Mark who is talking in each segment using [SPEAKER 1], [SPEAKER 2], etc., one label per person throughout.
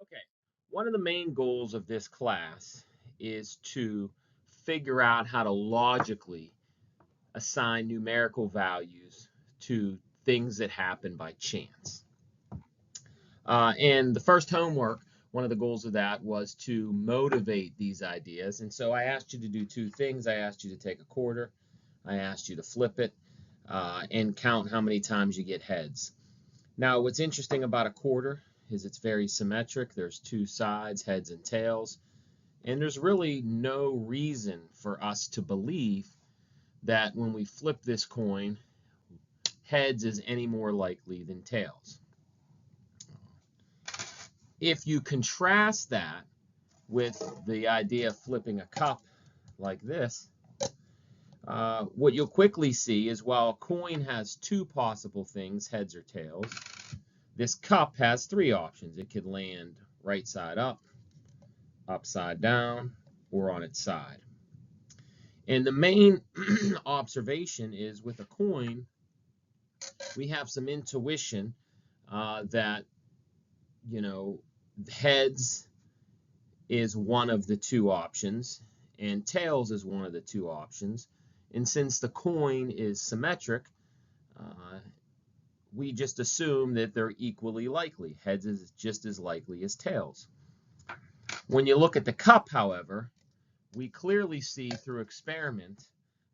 [SPEAKER 1] Okay, one of the main goals of this class is to figure out how to logically assign numerical values to things that happen by chance. And the first homework, one of the goals of that was to motivate these ideas. And so I asked you to do two things. I asked you to take a quarter. I asked you to flip it and count how many times you get heads. Now, what's interesting about a quarter is it's very symmetric. There's two sides, heads and tails. And there's really no reason for us to believe that when we flip this coin, heads is any more likely than tails. If you contrast that with the idea of flipping a cup like this, what you'll quickly see is while a coin has two possible things, heads or tails, this cup has three options. It could land right side up, upside down, or on its side. And the main observation is with a coin, we have some intuition that, heads is one of the two options and tails is one of the two options. And since the coin is symmetric, we just assume that they're equally likely. Heads is just as likely as tails. When you look at the cup, however, we clearly see through experiment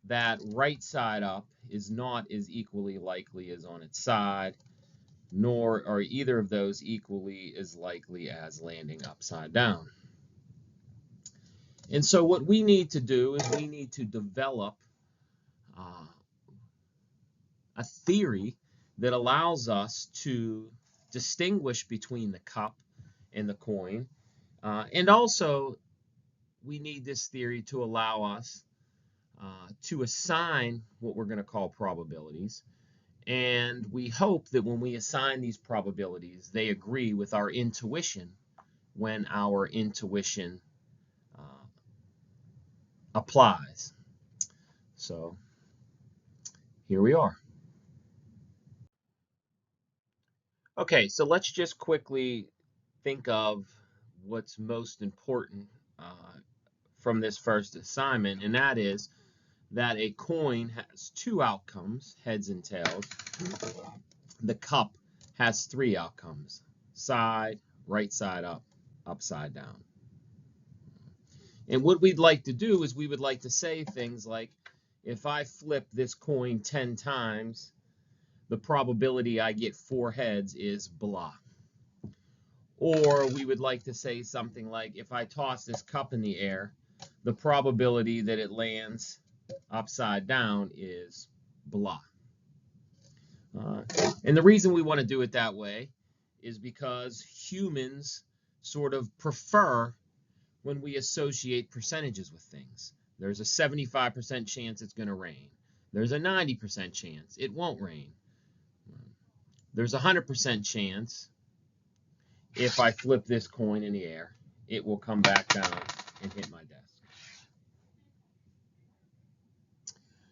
[SPEAKER 1] that right side up is not as equally likely as on its side, nor are either of those equally as likely as landing upside down. And so what we need to do is we need to develop a theory that allows us to distinguish between the cup and the coin. And also, we need this theory to allow us to assign what we're going to call probabilities. And we hope that when we assign these probabilities, they agree with our intuition when our intuition applies. So here we are. Okay, so let's just quickly think of what's most important from this first assignment, and that is that a coin has two outcomes, heads and tails. The cup has three outcomes, side, right side up, upside down. And what we'd like to do is we would like to say things like, if I flip this coin 10 times, the probability I get 4 heads is blah. Or we would like to say something like, if I toss this cup in the air, the probability that it lands upside down is blah. And the reason we want to do it that way is because humans sort of prefer when we associate percentages with things. There's a 75% chance it's going to rain. There's a 90% chance it won't rain. There's a 100% chance if I flip this coin in the air, it will come back down and hit my desk.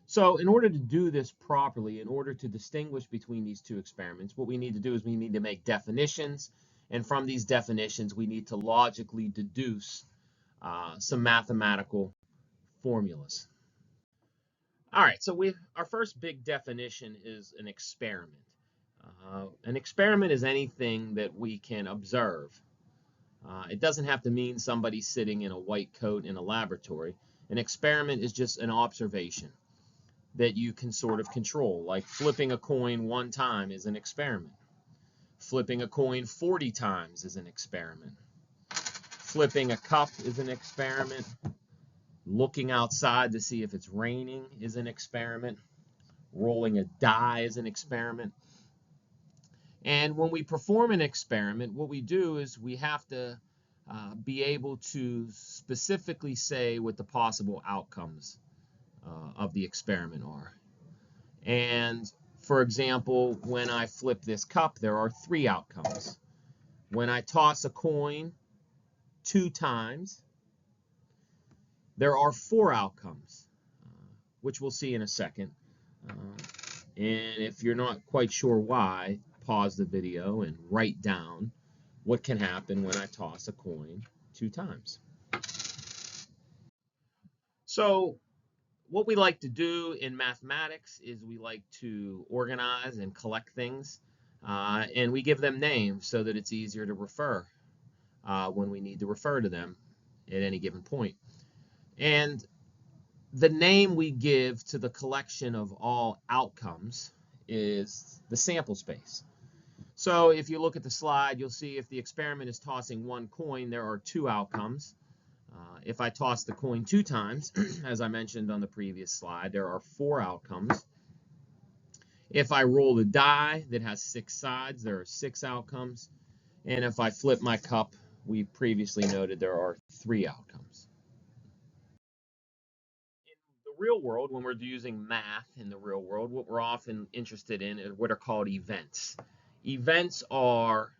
[SPEAKER 1] So in order to do this properly, in order to distinguish between these two experiments, what we need to do is we need to make definitions. And from these definitions, we need to logically deduce some mathematical formulas. All right, so our first big definition is an experiment. An experiment is anything that we can observe. It doesn't have to mean somebody sitting in a white coat in a laboratory. An experiment is just an observation that you can sort of control, like flipping a coin 1 time is an experiment. Flipping a coin 40 times is an experiment. Flipping a cup is an experiment. Looking outside to see if it's raining is an experiment. Rolling a die is an experiment. And when we perform an experiment, what we do is we have to be able to specifically say what the possible outcomes of the experiment are. And for example, when I flip this cup, there are 3 outcomes. When I toss a coin 2 times, there are 4 outcomes, which we'll see in a second. And if you're not quite sure why, pause the video and write down what can happen when I toss a coin 2 times. So what we like to do in mathematics is we like to organize and collect things, and we give them names so that it's easier to refer when we need to refer to them at any given point. And the name we give to the collection of all outcomes is the sample space. So if you look at the slide, you'll see if the experiment is tossing 1 coin, there are 2 outcomes. If I toss the coin 2 times, as I mentioned on the previous slide, there are 4 outcomes. If I roll the die that has 6 sides, there are 6 outcomes. And if I flip my cup, we previously noted there are 3 outcomes. In the real world, when we're using math in the real world, what we're often interested in is what are called events. Events are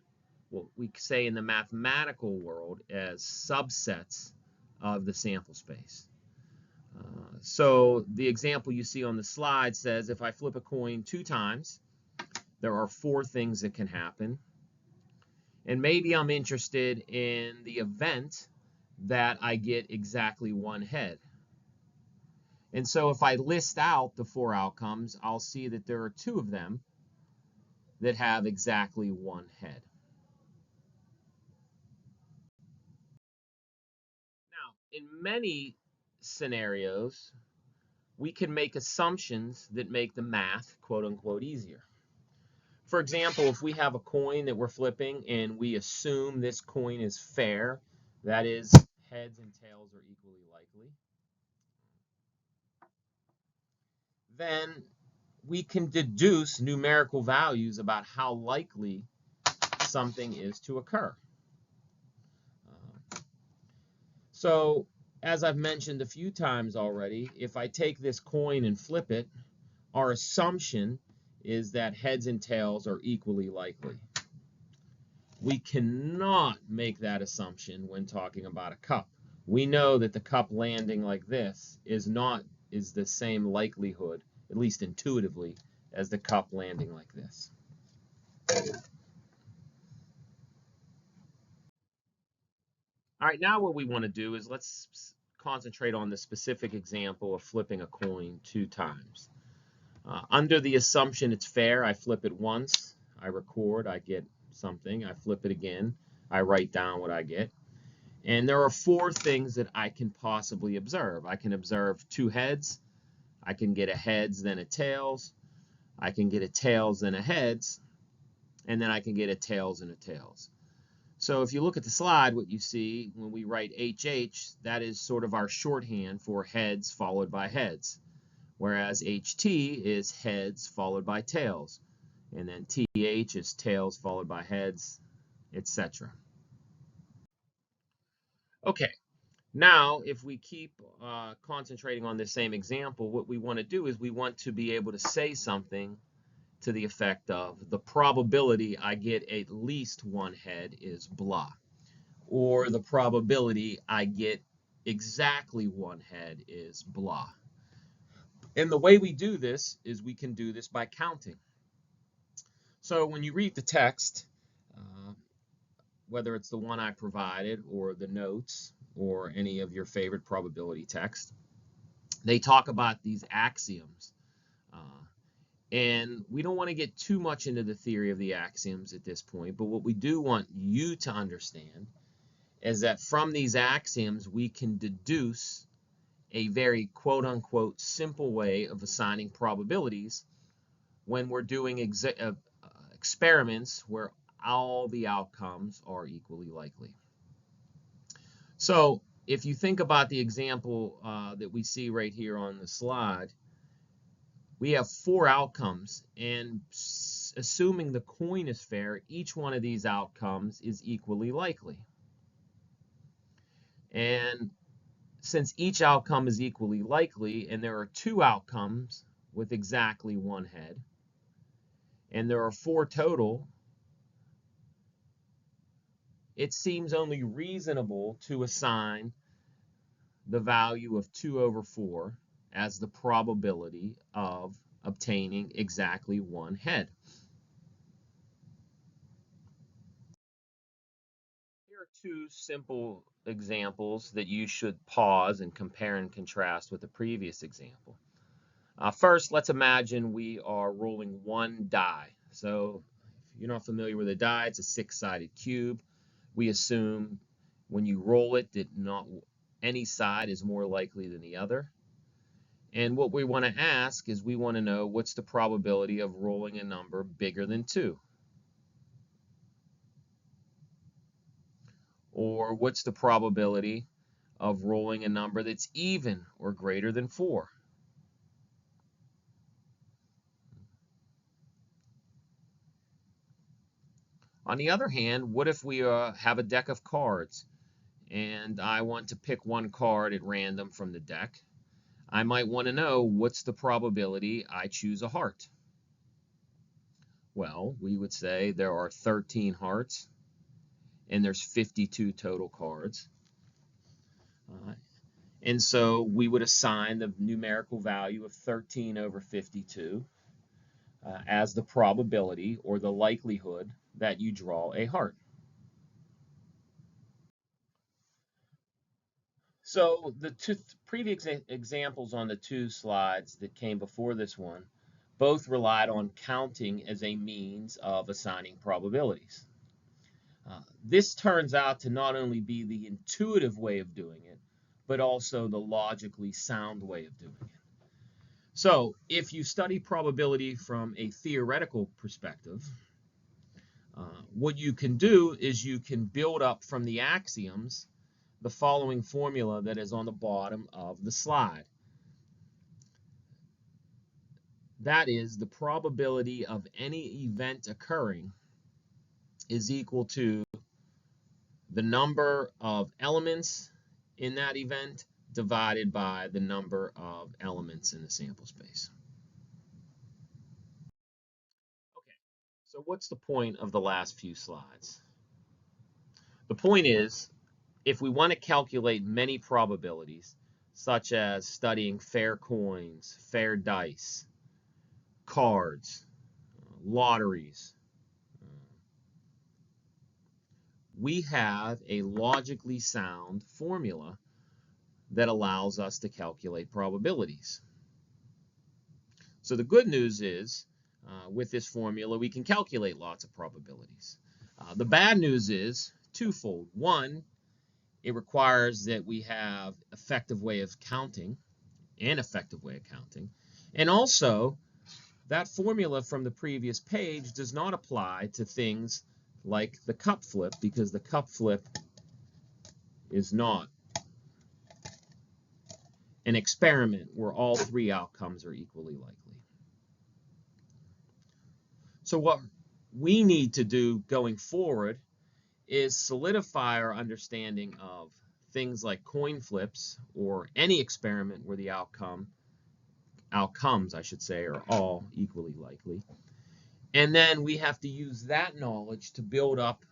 [SPEAKER 1] what we say in the mathematical world as subsets of the sample space. So the example you see on the slide says if I flip a coin 2 times, there are 4 things that can happen. And maybe I'm interested in the event that I get exactly 1 head. And so if I list out the 4 outcomes, I'll see that there are 2 of them that have exactly 1 head. Now, in many scenarios, we can make assumptions that make the math, quote unquote, easier. For example, if we have a coin that we're flipping and we assume this coin is fair, that is, heads and tails are equally likely, then we can deduce numerical values about how likely something is to occur. So, as I've mentioned a few times already, if I take this coin and flip it, our assumption is that heads and tails are equally likely. We cannot make that assumption when talking about a cup. We know that the cup landing like this is the same likelihood, at least intuitively, as the cup landing like this. All right, now what we want to do is let's concentrate on the specific example of flipping a coin 2 times. Under the assumption it's fair, I flip it once, I record, I get something, I flip it again, I write down what I get. And there are 4 things that I can possibly observe. I can observe 2 heads, I can get a heads, then a tails, I can get a tails, then a heads, and then I can get a tails and a tails. So if you look at the slide, what you see when we write HH, that is sort of our shorthand for heads followed by heads, whereas HT is heads followed by tails, and then TH is tails followed by heads, etc. Okay, now if we keep concentrating on the same example, what we want to do is we want to be able to say something to the effect of the probability I get at least 1 head is blah, or the probability I get exactly 1 head is blah. And the way we do this is we can do this by counting. So when you read the text, whether it's the one I provided or the notes or any of your favorite probability text, they talk about these axioms. And we don't want to get too much into the theory of the axioms at this point, but what we do want you to understand is that from these axioms we can deduce a very quote-unquote simple way of assigning probabilities when we're doing experiments where all the outcomes are equally likely. So if you think about the example that we see right here on the slide, we have 4 outcomes, and assuming the coin is fair, each one of these outcomes is equally likely. And since each outcome is equally likely, and there are 2 outcomes with exactly 1 head, and there are 4 total, it seems only reasonable to assign the value of 2 over 4 as the probability of obtaining exactly 1 head. Here are two simple examples that you should pause and compare and contrast with the previous example. First, let's imagine we are rolling one die. So if you're not familiar with a die, it's a six-sided cube. We assume when you roll it that not any side is more likely than the other. And what we want to ask is we want to know what's the probability of rolling a number bigger than 2? Or what's the probability of rolling a number that's even or greater than 4? On the other hand, what if we have a deck of cards and I want to pick one card at random from the deck? I might want to know what's the probability I choose a heart. Well, we would say there are 13 hearts and there's 52 total cards. And so we would assign the numerical value of 13 over 52 as the probability or the likelihood that you draw a heart. So the two previous examples on the two slides that came before this one both relied on counting as a means of assigning probabilities. This turns out to not only be the intuitive way of doing it, but also the logically sound way of doing it. So if you study probability from a theoretical perspective, what you can do is you can build up from the axioms the following formula that is on the bottom of the slide. That is, the probability of any event occurring is equal to the number of elements in that event divided by the number of elements in the sample space. Okay, so what's the point of the last few slides? The point is, if we want to calculate many probabilities, such as studying fair coins, fair dice, cards, lotteries, we have a logically sound formula that allows us to calculate probabilities. So the good news is, with this formula, we can calculate lots of probabilities. The bad news is twofold. One, it requires that we have an effective way of counting. And also, that formula from the previous page does not apply to things like the cup flip, because the cup flip is not an experiment where all three outcomes are equally likely. So what we need to do going forward is solidify our understanding of things like coin flips or any experiment where the outcomes, I should say, are all equally likely. And then we have to use that knowledge to build up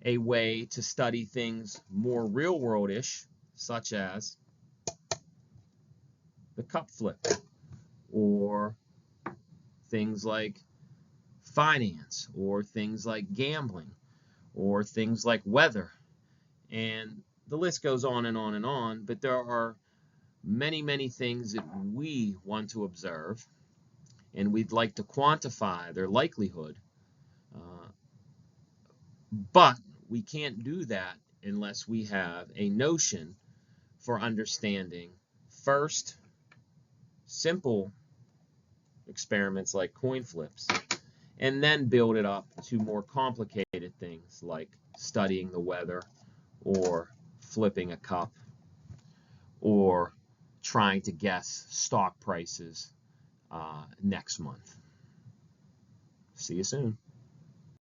[SPEAKER 1] a way to study things more real-world-ish, such as the cup flip, or things like finance, or things like gambling, or things like weather. And the list goes on and on and on, but there are many, many things that we want to observe, and we'd like to quantify their likelihood. But we can't do that unless we have a notion for understanding, first, simple experiments like coin flips, and then build it up to more complicated things like studying the weather, or flipping a cup, or trying to guess stock prices next month. See you soon.